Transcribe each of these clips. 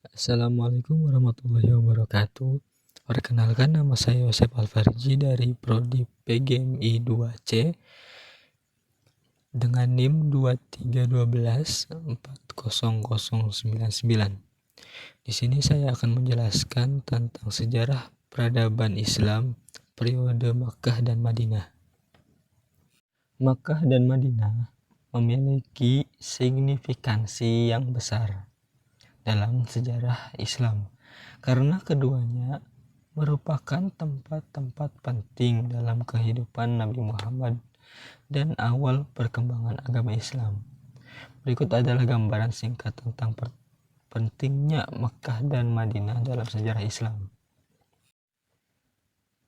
Assalamualaikum warahmatullahi wabarakatuh. Perkenalkan, nama saya Yosep Alfarji dari Prodi PGMI 2C dengan NIM 2312400099. Di sini saya akan menjelaskan tentang sejarah peradaban Islam periode Makkah dan Madinah. Makkah dan Madinah memiliki signifikansi yang besar dalam sejarah Islam karena keduanya merupakan tempat-tempat penting dalam kehidupan Nabi Muhammad dan awal perkembangan agama Islam. Berikut adalah gambaran singkat tentang pentingnya Mekkah dan Madinah dalam sejarah Islam.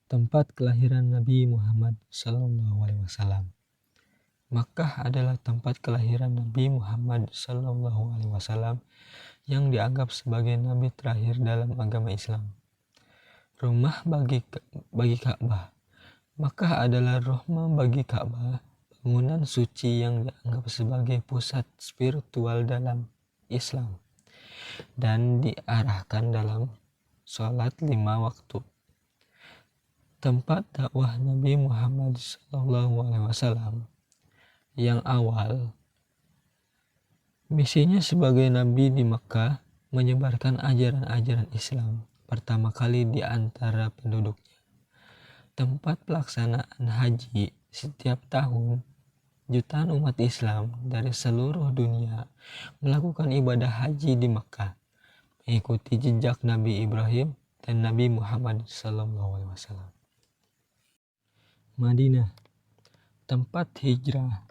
Tempat kelahiran Nabi Muhammad SAW. Makkah adalah tempat kelahiran Nabi Muhammad SAW yang dianggap sebagai nabi terakhir dalam agama Islam. Rumah bagi Ka'bah. Makkah adalah rumah bagi Ka'bah, bangunan suci yang dianggap sebagai pusat spiritual dalam Islam dan diarahkan dalam sholat 5 waktu. Tempat dakwah Nabi Muhammad SAW yang awal misinya sebagai nabi di Makkah menyebarkan ajaran-ajaran Islam pertama kali di antara penduduknya. Tempat pelaksanaan haji setiap tahun, jutaan umat Islam dari seluruh dunia melakukan ibadah haji di Makkah, mengikuti jejak Nabi Ibrahim dan Nabi Muhammad SAW. Madinah, tempat hijrah.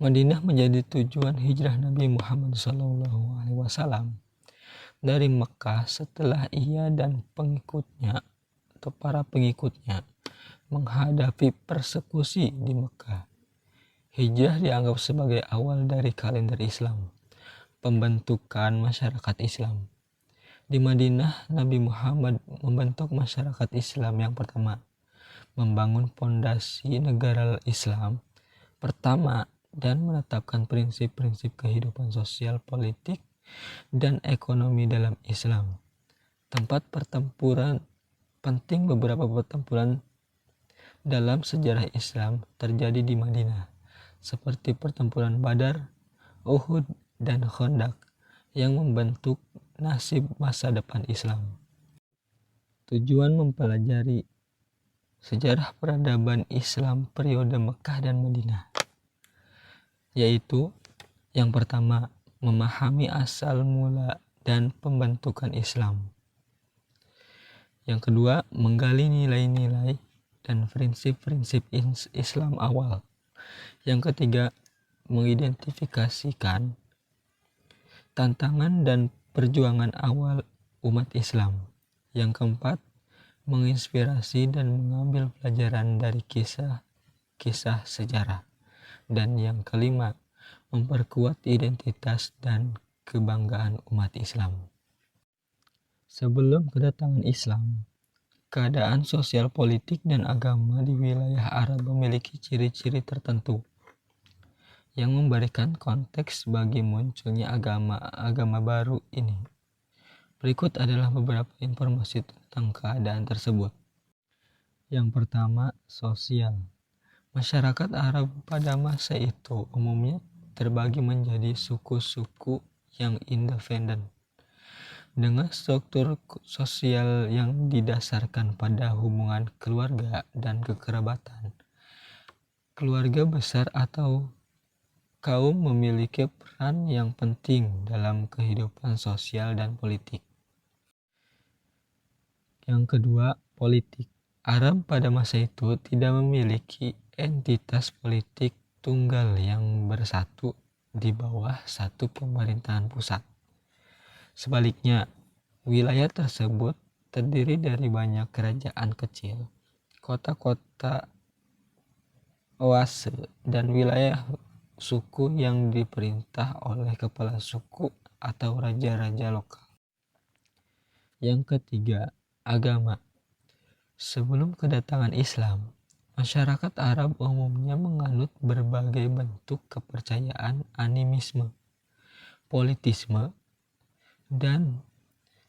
Madinah menjadi tujuan hijrah Nabi Muhammad SAW dari Mekkah setelah ia dan para pengikutnya menghadapi persekusi di Mekkah. Hijrah dianggap sebagai awal dari kalender Islam, pembentukan masyarakat Islam. Di Madinah, Nabi Muhammad membentuk masyarakat Islam yang pertama, membangun pondasi negara Islam pertama dan menetapkan prinsip-prinsip kehidupan sosial, politik, dan ekonomi dalam Islam. Tempat pertempuran penting. Beberapa pertempuran dalam sejarah Islam terjadi di Madinah, seperti pertempuran Badar, Uhud, dan Khandaq yang membentuk nasib masa depan Islam. Tujuan mempelajari sejarah peradaban Islam periode Mekkah dan Madinah, yaitu yang pertama, memahami asal mula dan pembentukan Islam. Yang kedua, menggali nilai-nilai dan prinsip-prinsip Islam awal. Yang ketiga, mengidentifikasikan tantangan dan perjuangan awal umat Islam. Yang keempat, menginspirasi dan mengambil pelajaran dari kisah sejarah. Dan yang kelima, memperkuat identitas dan kebanggaan umat Islam. Sebelum kedatangan Islam, keadaan sosial, politik, dan agama di wilayah Arab memiliki ciri-ciri tertentu yang memberikan konteks bagi munculnya agama baru ini. Berikut adalah beberapa informasi tentang keadaan tersebut. Yang pertama, sosial. Masyarakat Arab pada masa itu umumnya terbagi menjadi suku-suku yang independen dengan struktur sosial yang didasarkan pada hubungan keluarga dan kekerabatan. Keluarga besar atau kaum memiliki peran yang penting dalam kehidupan sosial dan politik. Yang kedua, politik. Arab pada masa itu tidak memiliki entitas politik tunggal yang bersatu di bawah satu pemerintahan pusat. Sebaliknya, wilayah tersebut terdiri dari banyak kerajaan kecil, kota-kota oase, dan wilayah suku yang diperintah oleh kepala suku atau raja-raja lokal. Yang ketiga, agama. Sebelum kedatangan Islam, masyarakat Arab umumnya menganut berbagai bentuk kepercayaan animisme, politisme, dan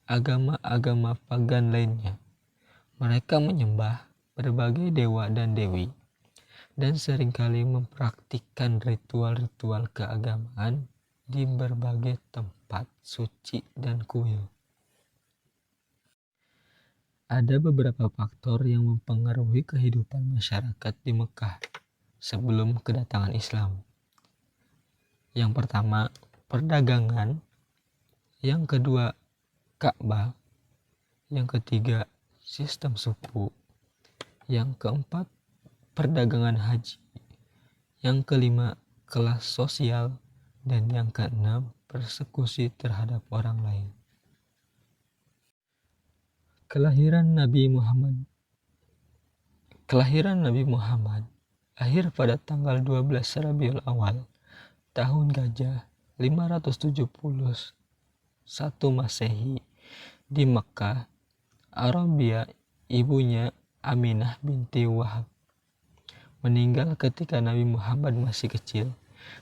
agama-agama pagan lainnya. Mereka menyembah berbagai dewa dan dewi dan seringkali mempraktikkan ritual-ritual keagamaan di berbagai tempat suci dan kuil. Ada beberapa faktor yang mempengaruhi kehidupan masyarakat di Mekah sebelum kedatangan Islam. Yang pertama, perdagangan. Yang kedua, Ka'bah. Yang ketiga, sistem suku. Yang keempat, perdagangan haji. Yang kelima, kelas sosial. Dan yang keenam, persekusi terhadap orang lain. Kelahiran Nabi Muhammad lahir pada tanggal 12 Rabiul Awal tahun Gajah 571 Masehi di Mekah, Arabia. Ibunya Aminah binti Wahab meninggal ketika Nabi Muhammad masih kecil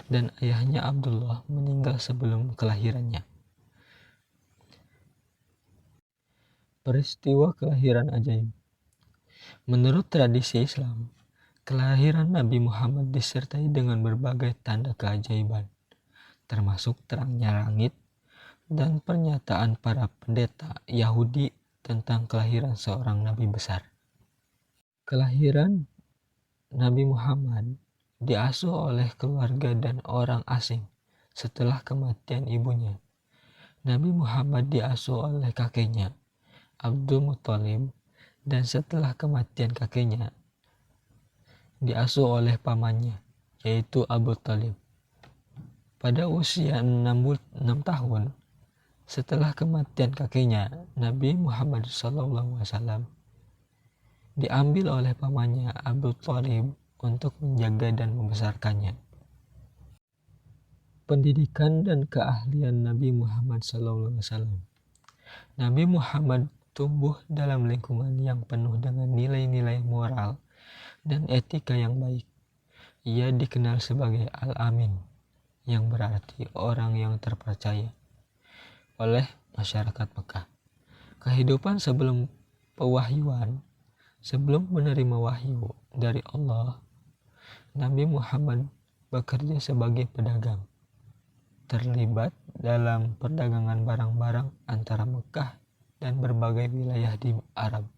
dan ayahnya Abdullah meninggal sebelum kelahirannya. Peristiwa kelahiran ajaib. Menurut tradisi Islam, kelahiran Nabi Muhammad disertai dengan berbagai tanda keajaiban, termasuk terangnya langit dan pernyataan para pendeta Yahudi tentang kelahiran seorang nabi besar. Kelahiran Nabi Muhammad diasuh oleh keluarga dan orang asing setelah kematian ibunya. Nabi Muhammad diasuh oleh kakeknya, Abdul Muthalib, dan setelah kematian kakeknya, diasuh oleh pamannya, yaitu Abu Thalib. Pada usia 6 tahun, setelah kematian kakeknya, Nabi Muhammad SAW diambil oleh pamannya Abu Thalib untuk menjaga dan membesarkannya. Pendidikan dan keahlian Nabi Muhammad SAW. Nabi Muhammad tumbuh dalam lingkungan yang penuh dengan nilai-nilai moral dan etika yang baik. Ia dikenal sebagai Al-Amin, yang berarti orang yang terpercaya, oleh masyarakat Mekah. Kehidupan sebelum pewahyuan, sebelum menerima wahyu dari Allah, Nabi Muhammad bekerja sebagai pedagang, terlibat dalam perdagangan barang-barang antara Mekah dan berbagai wilayah di Arab.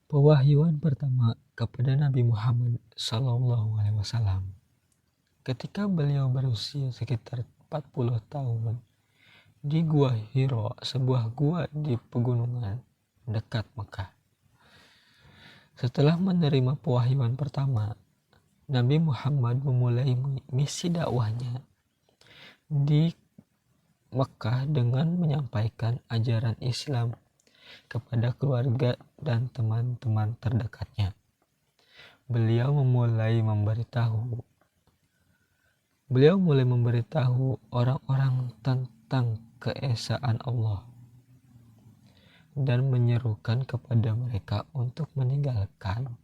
Pewahyuan pertama kepada Nabi Muhammad SAW ketika beliau berusia sekitar 40 tahun di Gua Hiro, sebuah gua di pegunungan dekat Mekah. Setelah menerima pewahyuan pertama, Nabi Muhammad memulai misi dakwahnya di Mekah dengan menyampaikan ajaran Islam kepada keluarga dan teman-teman terdekatnya. Beliau mulai memberitahu orang-orang tentang keesaan Allah dan menyerukan kepada mereka untuk meninggalkan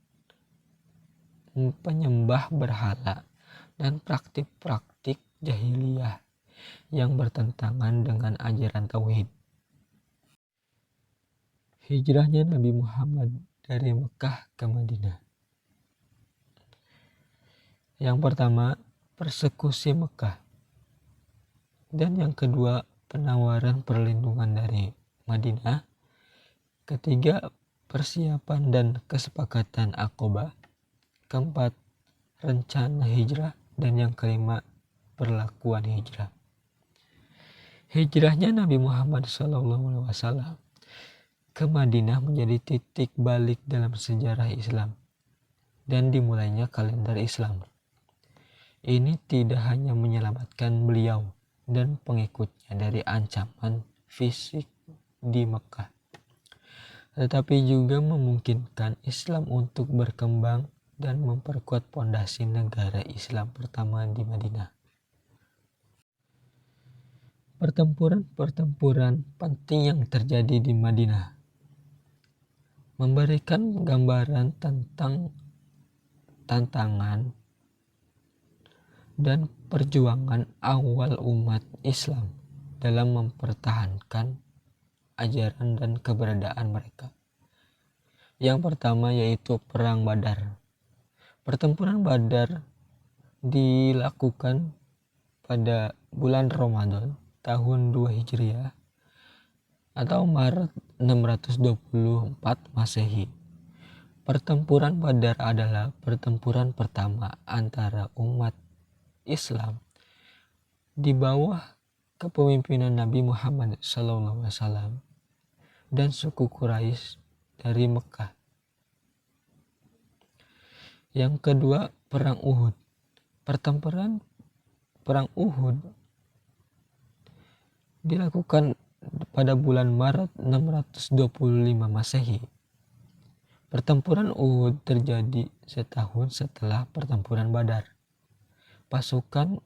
penyembah berhala dan praktik-praktik jahiliyah yang bertentangan dengan ajaran tauhid. Hijrahnya Nabi Muhammad dari Mekah ke Madinah. Yang pertama, persekusi Mekah. Dan yang kedua, penawaran perlindungan dari Madinah. Ketiga, persiapan dan kesepakatan Aqabah. Keempat, rencana hijrah. Dan yang kelima, perlakuan hijrah. Hijrahnya Nabi Muhammad SAW ke Madinah menjadi titik balik dalam sejarah Islam dan dimulainya kalender Islam. Ini tidak hanya menyelamatkan beliau dan pengikutnya dari ancaman fisik di Mekah, tetapi juga memungkinkan Islam untuk berkembang dan memperkuat pondasi negara Islam pertama di Madinah. Pertempuran penting yang terjadi di Madinah memberikan gambaran tentang tantangan dan perjuangan awal umat Islam dalam mempertahankan ajaran dan keberadaan mereka. Yang pertama yaitu Perang Badar. Pertempuran Badar dilakukan pada bulan Ramadan tahun 2 Hijriah atau Maret 624 Masehi. Pertempuran Badar adalah pertempuran pertama antara umat Islam di bawah kepemimpinan Nabi Muhammad SAW dan suku Quraisy dari Mekah. Yang kedua, Perang Uhud. Perang Uhud dilakukan pada bulan Maret 625 Masehi. Pertempuran Uhud terjadi setahun setelah pertempuran Badar. Pasukan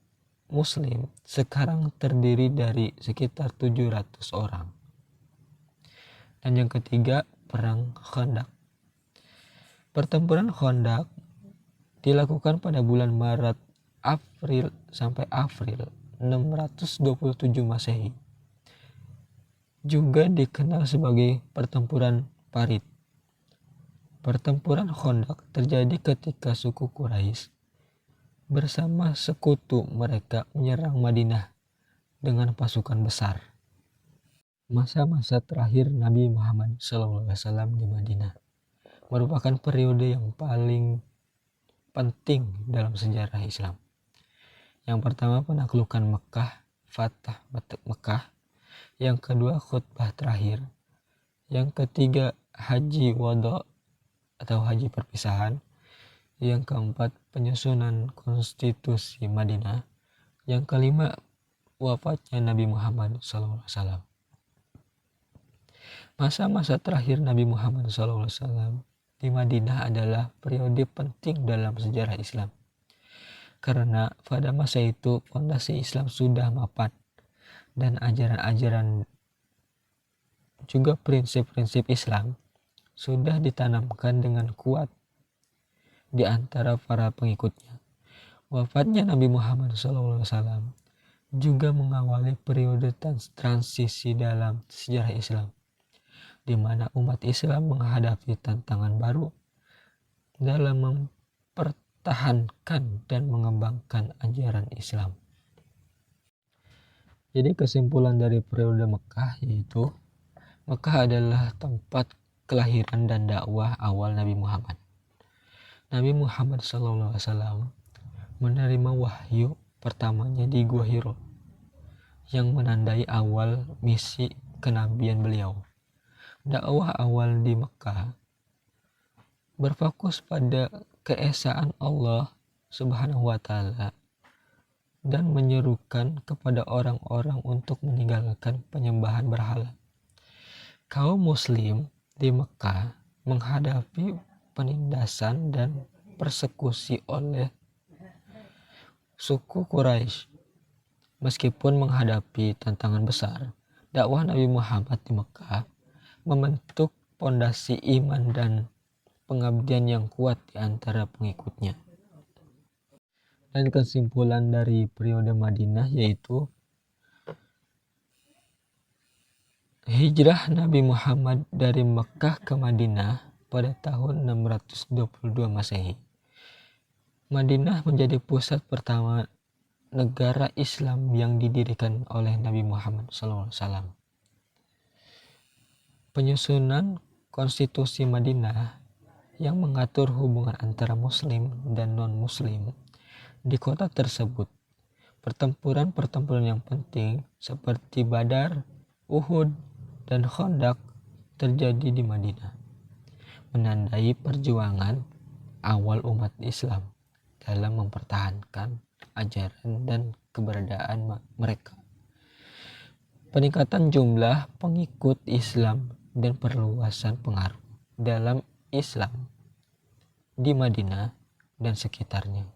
Muslim sekarang terdiri dari sekitar 700 orang. Dan yang ketiga, Perang Khandaq. Pertempuran Khandaq dilakukan pada bulan Maret April 627 Masehi. Juga dikenal sebagai Pertempuran Parit. Pertempuran Khandaq terjadi ketika suku Quraisy bersama sekutu mereka menyerang Madinah dengan pasukan besar. Masa-masa terakhir Nabi Muhammad SAW di Madinah merupakan periode yang paling penting dalam sejarah Islam. Yang pertama, penaklukan Mekah, Fatah Mekah. Yang kedua, khutbah terakhir. Yang ketiga, haji wada atau haji perpisahan. Yang keempat, penyusunan konstitusi Madinah. Yang kelima, wafatnya Nabi Muhammad SAW. Masa-masa terakhir Nabi Muhammad SAW di Madinah adalah periode penting dalam sejarah Islam. Karena pada masa itu fondasi Islam sudah mapan dan ajaran-ajaran juga prinsip-prinsip Islam sudah ditanamkan dengan kuat di antara para pengikutnya. Wafatnya Nabi Muhammad SAW juga mengawali periode transisi dalam sejarah Islam, di mana umat Islam menghadapi tantangan baru dalam mempertahankan dan mengembangkan ajaran Islam. Jadi kesimpulan dari periode Mekah yaitu Mekah adalah tempat kelahiran dan dakwah awal Nabi Muhammad. Nabi Muhammad SAW menerima wahyu pertamanya di Gua Hiro yang menandai awal misi kenabian beliau. Dakwah awal di Mekah berfokus pada keesaan Allah Subhanahu wa Ta'ala dan menyerukan kepada orang-orang untuk meninggalkan penyembahan berhala. Kaum Muslim di Mekah menghadapi penindasan dan persekusi oleh suku Quraisy. Meskipun menghadapi tantangan besar, dakwah Nabi Muhammad di Mekah membentuk pondasi iman dan pengabdian yang kuat di antara pengikutnya. Dan kesimpulan dari periode Madinah yaitu hijrah Nabi Muhammad dari Mekah ke Madinah pada tahun 622 Masehi. Madinah menjadi pusat pertama negara Islam yang didirikan oleh Nabi Muhammad SAW. Penyusunan konstitusi Madinah yang mengatur hubungan antara Muslim dan non-Muslim di kota tersebut. Pertempuran-pertempuran yang penting seperti Badar, Uhud, dan Khandaq terjadi di Madinah, menandai perjuangan awal umat Islam dalam mempertahankan ajaran dan keberadaan mereka. Peningkatan jumlah pengikut Islam dan perluasan pengaruh dalam Islam di Madinah dan sekitarnya.